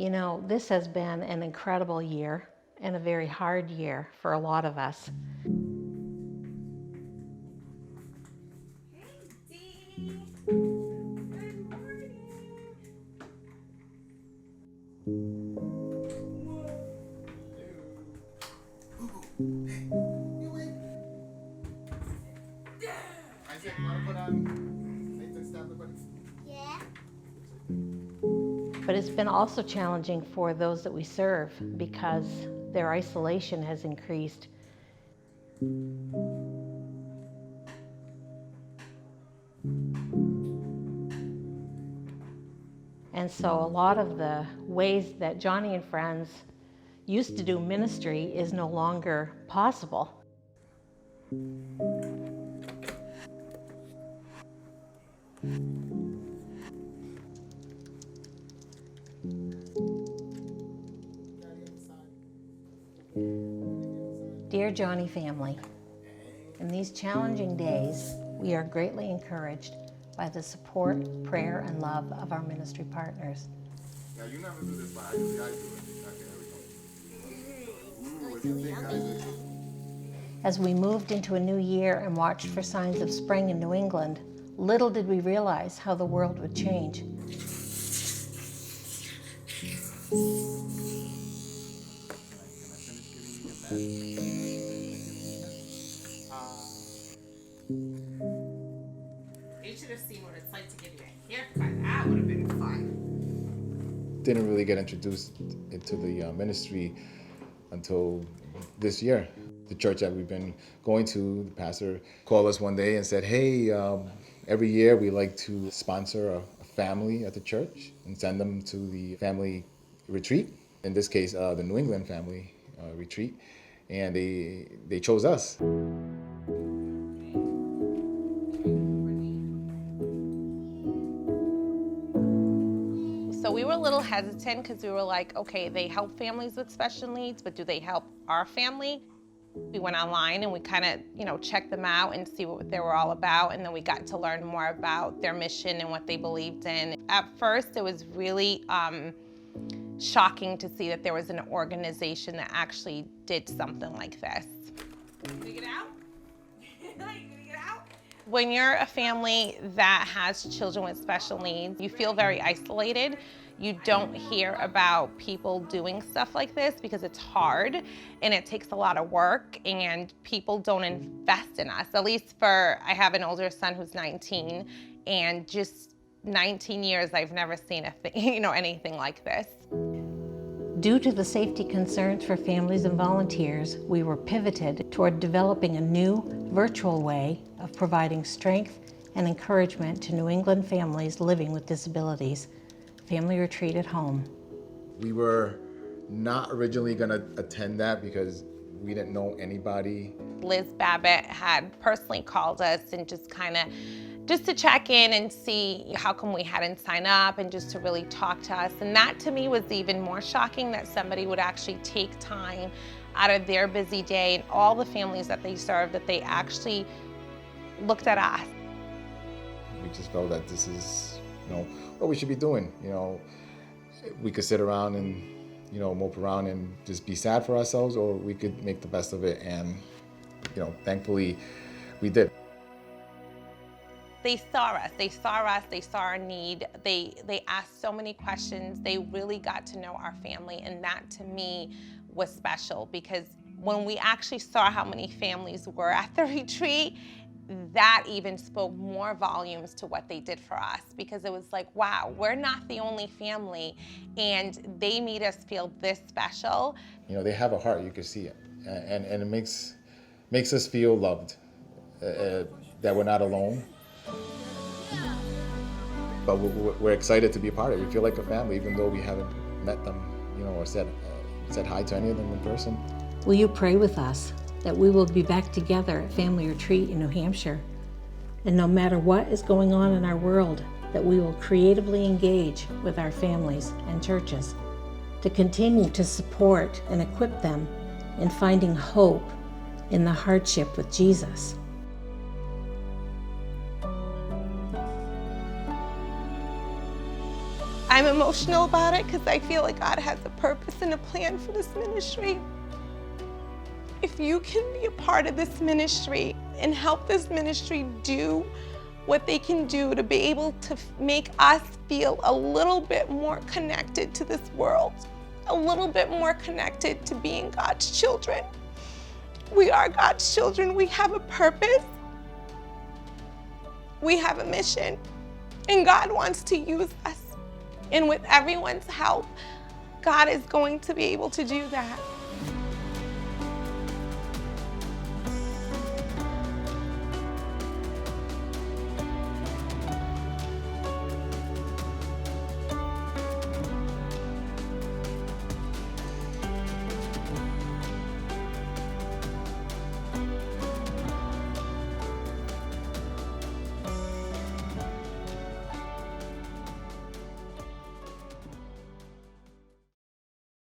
You know, this has been an incredible year and a very hard year for a lot of us. Hey, Dee. Good morning. Isaac, you want to put on Nathan's tablet, buddy? Yeah. But it's been also challenging for those that we serve because their isolation has increased. And so a lot of the ways that Johnny and friends used to do ministry is no longer possible. Dear Johnny family, in these challenging days, we are greatly encouraged by the support, prayer, and love of our ministry partners. Yeah, you never do this, but I do it. Okay, there we go. Ooh, what do you think, Isaac? As we moved into a new year and watched for signs of spring in New England, little did we realize how the world would change. You should have seen what it's like to give you a haircut. That would have been fun. Didn't really get introduced into the ministry until this year. The church that we've been going to, the pastor called us one day and said, hey, every year we like to sponsor a family at the church and send them to the family retreat. In this case, the New England family retreat. And they chose us. So we were a little hesitant because we were like, okay, they help families with special needs, but do they help our family? We went online and we kind of, checked them out and see what they were all about. And then we got to learn more about their mission and what they believed in. At first, it was really shocking to see that there was an organization that actually did something like this. Can you get out? Can you get out? When you're a family that has children with special needs, you feel very isolated. You don't hear about people doing stuff like this because it's hard and it takes a lot of work and people don't invest in us. At least I have an older son who's 19 and just 19 years I've never seen anything like this. Due to the safety concerns for families and volunteers, we were pivoted toward developing a new virtual way of providing strength and encouragement to New England families living with disabilities. Family Retreat at Home. We were not originally going to attend that because we didn't know anybody. Liz Babbitt had personally called us and just to check in and see how come we hadn't signed up and just to really talk to us. And that to me was even more shocking, that somebody would actually take time out of their busy day and all the families that they serve, that they actually looked at us. We just felt that this is, what we should be doing. We could sit around and, mope around and just be sad for ourselves, or we could make the best of it. And, thankfully we did. They saw us, they saw our need. They asked so many questions. They really got to know our family, and that to me was special, because when we actually saw how many families were at the retreat, that even spoke more volumes to what they did for us, because it was like, wow, we're not the only family, and they made us feel this special. They have a heart, you can see it, and it makes us feel loved, that we're not alone. But we're excited to be a part of it. We feel like a family, even though we haven't met them, or said hi to any of them in person. Will you pray with us that we will be back together at Family Retreat in New Hampshire? And no matter what is going on in our world, that we will creatively engage with our families and churches to continue to support and equip them in finding hope in the hardship with Jesus. I'm emotional about it because I feel like God has a purpose and a plan for this ministry. If you can be a part of this ministry and help this ministry do what they can do to be able to make us feel a little bit more connected to this world, a little bit more connected to being God's children. We are God's children. We have a purpose. We have a mission. And God wants to use us. And with everyone's help, God is going to be able to do that.